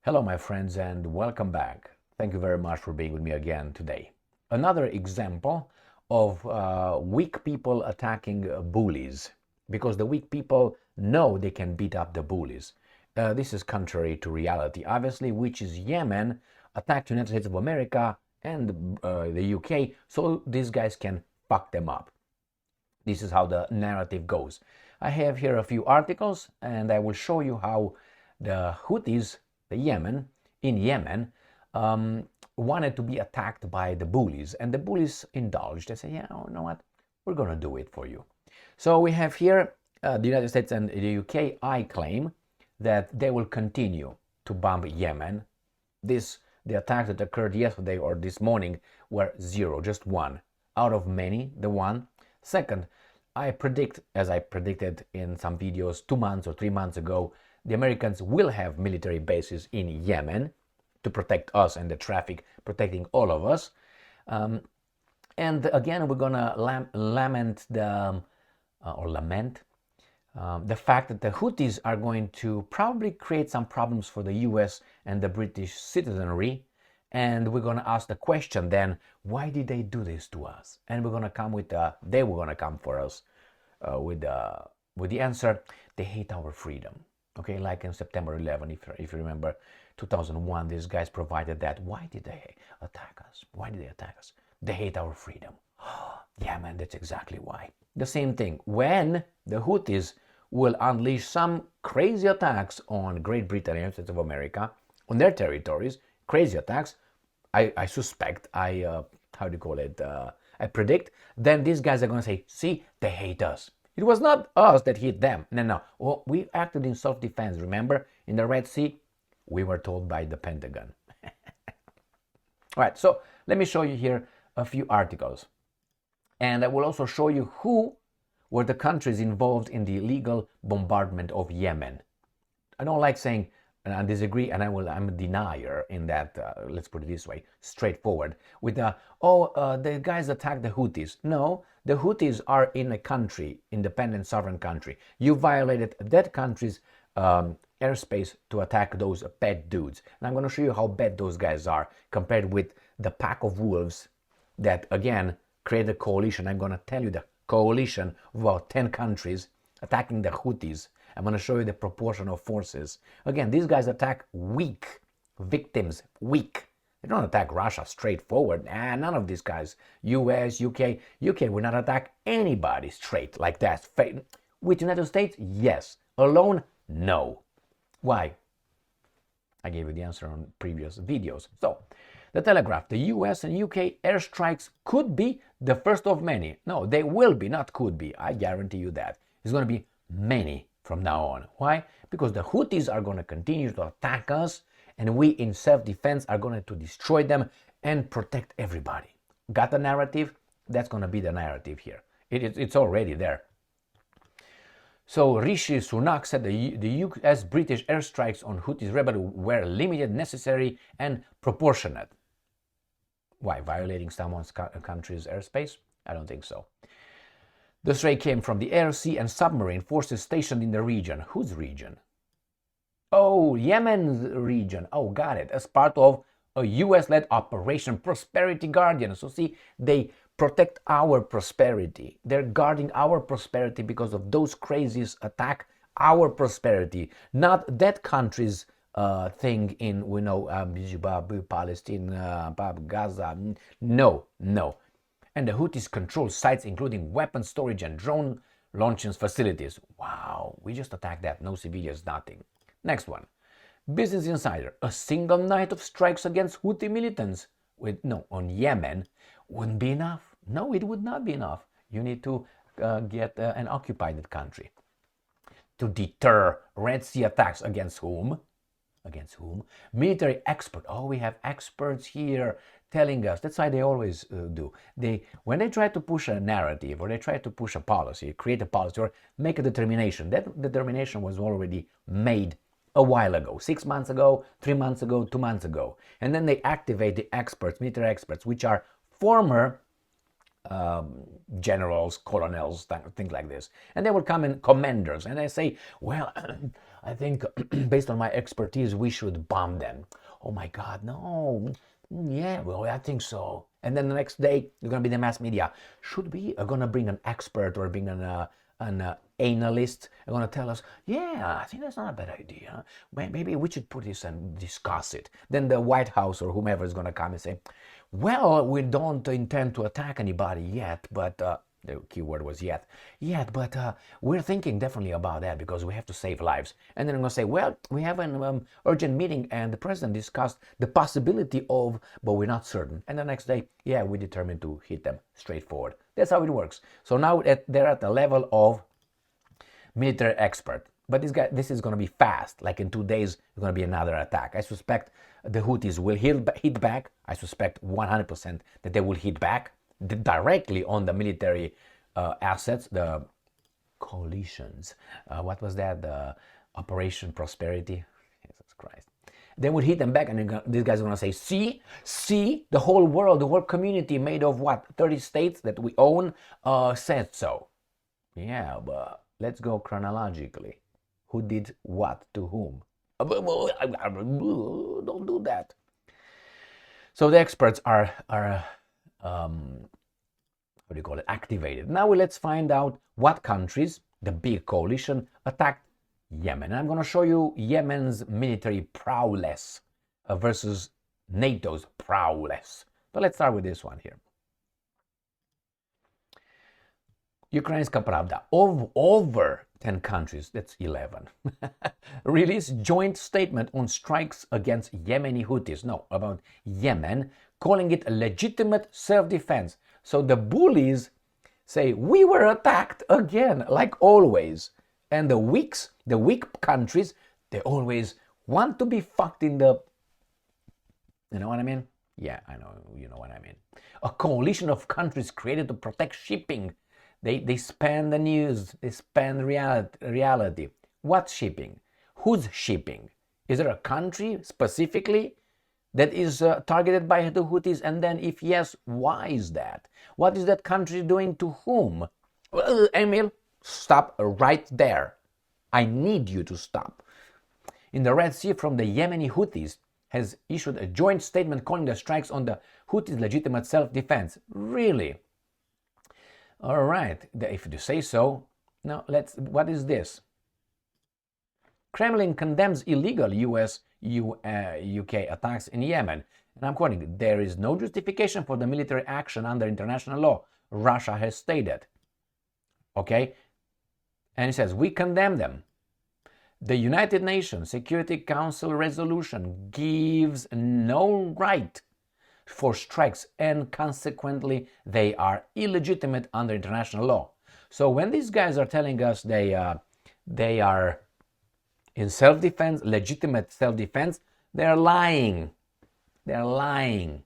Hello, my friends, and welcome back. Thank you very much for being with me again today. Another example of weak people attacking bullies, because the weak people know they can beat up the bullies. This is contrary to reality, obviously, which is Yemen attacked the United States of America and the UK, so these guys can fuck them up. This is how the narrative goes. I have here a few articles, and I will show you how the Houthis, in Yemen, wanted to be attacked by the bullies, and the bullies indulged. They say, yeah, you know what, we're going to do it for you. So we have here the United States and the UK. I claim that they will continue to bomb Yemen. The attacks that occurred yesterday or this morning were zero, just one out of many, the one. Second, I predict, as I predicted in some videos 2 months or 3 months ago, the Americans will have military bases in Yemen to protect us and the traffic, protecting all of us. And again, we're gonna lament the fact that the Houthis are going to probably create some problems for the US and the British citizenry. And we're going to ask the question then, why did they do this to us? And we're going to come with they were going to come for us with the answer, they hate our freedom. Okay, like in September 11, if you remember, 2001, these guys provided that. Why did they attack us? Why did they attack us? They hate our freedom. Yeah, man, that's exactly why. The same thing, when the Houthis will unleash some crazy attacks on Great Britain and the United States of America, on their territories, crazy attacks, I suspect, I predict, then these guys are going to say, see, they hate us. It was not us that hit them. No. Well, we acted in self-defense. Remember, in the Red Sea, we were told by the Pentagon. All right, so let me show you here a few articles. And I will also show you who were the countries involved in the illegal bombardment of Yemen. I don't like saying, and I disagree, and I'm a denier in that, let's put it this way, straightforward, with the guys attacked the Houthis. No, the Houthis are in a country, independent sovereign country. You violated that country's airspace to attack those bad dudes. And I'm going to show you how bad those guys are compared with the pack of wolves that, again, create a coalition. I'm going to tell you the coalition of about 10 countries attacking the Houthis. I'm going to show you the proportion of forces. Again, these guys attack weak victims, weak. They don't attack Russia straightforward. None of these guys. US, UK will not attack anybody straight like that. With United States, yes. Alone, no. Why? I gave you the answer on previous videos. So, the Telegraph, the US and UK airstrikes could be the first of many. No, they will be, not could be. I guarantee you that. It's going to be many from now on. Why? Because the Houthis are going to continue to attack us, and we in self-defense are going to destroy them and protect everybody. Got the narrative? That's going to be the narrative here. It's already there. So Rishi Sunak said the US-British airstrikes on Houthis rebels were limited, necessary, and proportionate. Why? Violating someone's country's airspace? I don't think so. The strike came from the air, sea, and submarine forces stationed in the region. Whose region? Oh, Yemen's region. Oh, got it. As part of a US-led Operation Prosperity Guardian. So see, they protect our prosperity. They're guarding our prosperity because of those crazies attack our prosperity, not that country's thing in, Palestine, Gaza. No. And the Houthis control sites including weapon storage and drone launching facilities. Wow, we just attacked that. No civilians, nothing. Next one. Business Insider. A single night of strikes against Houthi militants on Yemen wouldn't be enough. No, it would not be enough. You need to get and occupy that country. To deter Red Sea attacks against whom? Against whom? Military expert. Oh, we have experts here telling us. That's why they always do. When they try to push a narrative or they try to push a policy, create a policy or make a determination, that determination was already made a while ago, 6 months ago, 3 months ago, 2 months ago. And then they activate the experts, military experts, which are former generals, colonels, things like this. And they will come in commanders and they say, well, I think based on my expertise, we should bomb them. Oh my God, no. Yeah, well, I think so. And then the next day, you're going to be the mass media. Should we are going to bring an expert or bring an analyst? Are going to tell us, yeah, I think that's not a bad idea. Maybe we should put this and discuss it. Then the White House or whomever is going to come and say, well, we don't intend to attack anybody yet, but the key word was yet, but we're thinking definitely about that because we have to save lives. And then I'm going to say, well, we have an urgent meeting and the president discussed the possibility of, but we're not certain. And the next day, yeah, we determined to hit them straightforward. That's how it works. So now they're at the level of military expert. But this is going to be fast. Like in 2 days, there's going to be another attack. I suspect the Houthis will hit back. I suspect 100% that they will hit back directly on the military assets, the coalitions. What was that? The Operation Prosperity. Jesus Christ. They would hit them back, and these guys are going to say, see, the whole world, the whole community made of what? 30 states that we own said so. Yeah, but let's go chronologically. Who did what to whom? Don't do that. So the experts are what do you call it, activated. Now let's find out what countries, the big coalition, attacked Yemen. And I'm going to show you Yemen's military prowess versus NATO's prowess. But let's start with this one here. Ukraineska Pravda, over 10 countries, that's 11, released joint statement on strikes against Yemeni Houthis. No, about Yemen, calling it a legitimate self-defense. So the bullies say, we were attacked again, like always. And the weak countries, they always want to be fucked in the... You know what I mean? Yeah, I know, you know what I mean. A coalition of countries created to protect shipping. They span the news, they span reality. What's shipping? Who's shipping? Is there a country specifically that is targeted by the Houthis? And then if yes, why is that? What is that country doing to whom? Well, Emil, stop right there. I need you to stop. In the Red Sea, from the Yemeni Houthis has issued a joint statement calling the strikes on the Houthis legitimate self-defense. Really? All right, if you say so. Now, what is this? Kremlin condemns illegal US-UK attacks in Yemen. And I'm quoting, there is no justification for the military action under international law, Russia has stated. Okay? And it says, we condemn them. The United Nations Security Council resolution gives no right for strikes, and consequently they are illegitimate under international law. So when these guys are telling us they are in self-defense, legitimate self-defense, they're lying. They're lying.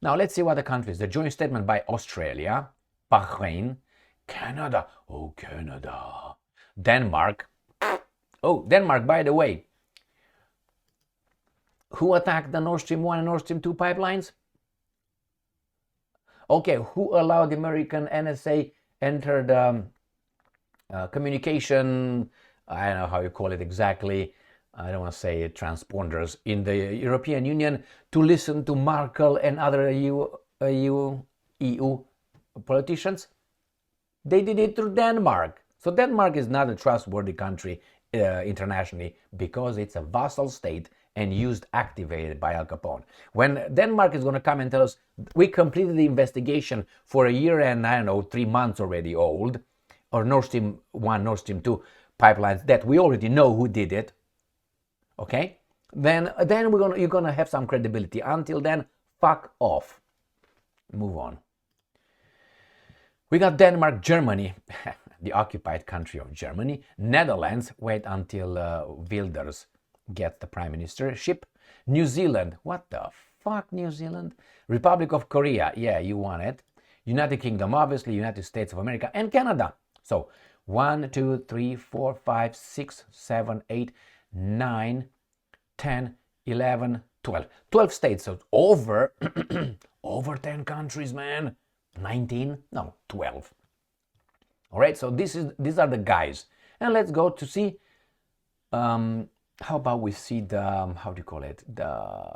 Now let's see what the countries. The joint statement by Australia, Bahrain, Canada, Denmark. Oh, Denmark, by the way. Who attacked the Nord Stream 1 and Nord Stream 2 pipelines? Okay, who allowed the American NSA enter the communication, I don't know how you call it exactly, I don't want to say transponders, in the European Union to listen to Merkel and other EU politicians? They did it through Denmark. So Denmark is not a trustworthy country internationally because it's a vassal state and activated by Al Capone. When Denmark is going to come and tell us, we completed the investigation for a year and, 3 months already old, or Nord Stream 1, Nord Stream 2 pipelines that we already know who did it, okay? Then you're going to have some credibility. Until then, fuck off. Move on. We got Denmark, Germany, the occupied country of Germany, Netherlands, wait until Wilders gets the prime ministership, New Zealand, what the fuck, New Zealand? Republic of Korea, yeah, you want it. United Kingdom, obviously, United States of America, and Canada. So 1, 2, 3, 4, 5, 6, 7, 8, 9, 10, 11, 12. 12 states, so over 10 countries, man. 19? No, 12. All right, so these are the guys. And let's go to see How about we see the, how do you call it, the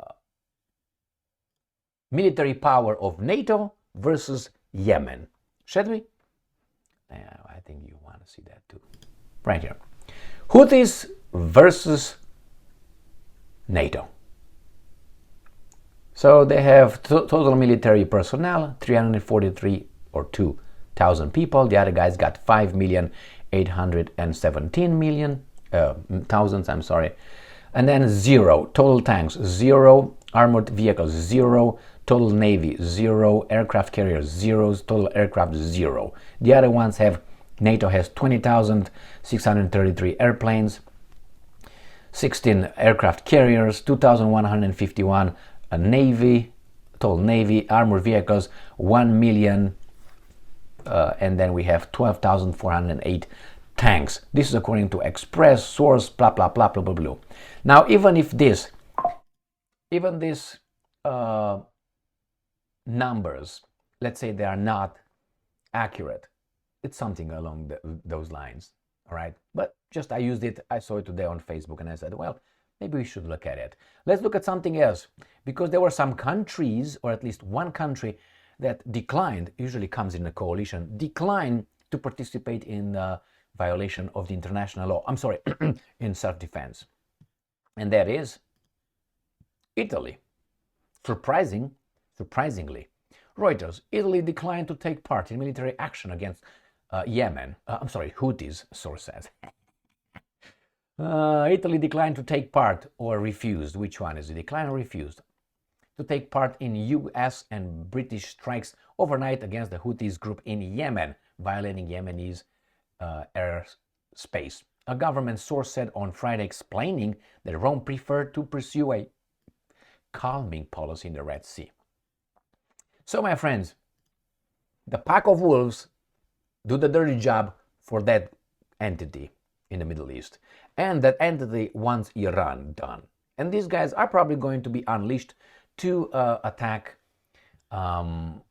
military power of NATO versus Yemen? Shall we? I think you want to see that too. Right here. Houthis versus NATO. So they have total military personnel, 343 or 2,000 people. The other guys got 5,817,000 I'm sorry. And then zero total tanks, zero armored vehicles, zero total navy, zero aircraft carriers, zero total aircraft, zero. The other ones have, NATO has 20,633 airplanes, 16 aircraft carriers, 2,151 navy, total navy, armored vehicles, 1 million, and then we have 12,408 tanks. This is according to Express source, blah blah blah blah blah blah. Now, even these numbers, let's say they are not accurate, it's something along those lines, all right? But just I saw it today on Facebook, and I said, well, maybe we should look at it. Let's look at something else, because there were some countries, or at least one country, that declined, usually comes in a coalition, declined to participate in violation of the international law. I'm sorry, in self-defense. And that is Italy. Surprisingly, Reuters, Italy declined to take part in military action against Yemen. Houthis, source says. Italy declined to take part, or refused. Which one is it? Declined or refused? To take part in US and British strikes overnight against the Houthis group in Yemen, violating Yemenis airspace. A government source said on Friday, explaining that Rome preferred to pursue a calming policy in the Red Sea. So, my friends, the pack of wolves do the dirty job for that entity in the Middle East. And that entity wants Iran done. And these guys are probably going to be unleashed to attack Iran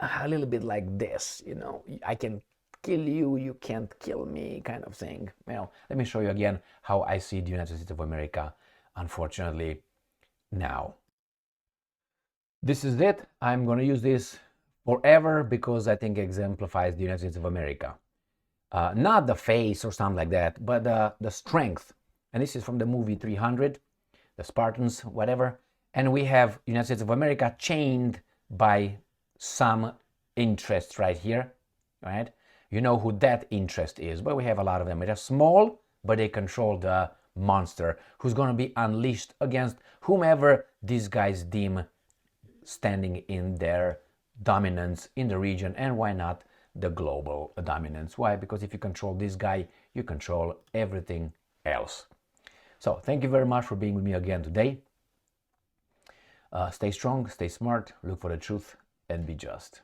a little bit like this, I can kill you, you can't kill me kind of thing. Well, let me show you again how I see the United States of America, unfortunately, now. This is it. I'm going to use this forever because I think it exemplifies the United States of America. Not the face or something like that, but the strength. And this is from the movie 300, the Spartans, whatever. And we have United States of America chained by some interests right here, right? You know who that interest is, but we have a lot of them. They're small, but they control the monster who's going to be unleashed against whomever these guys deem standing in their dominance in the region, and why not the global dominance. Why? Because if you control this guy, you control everything else. So thank you very much for being with me again today. Stay strong, stay smart, look for the truth, and be just.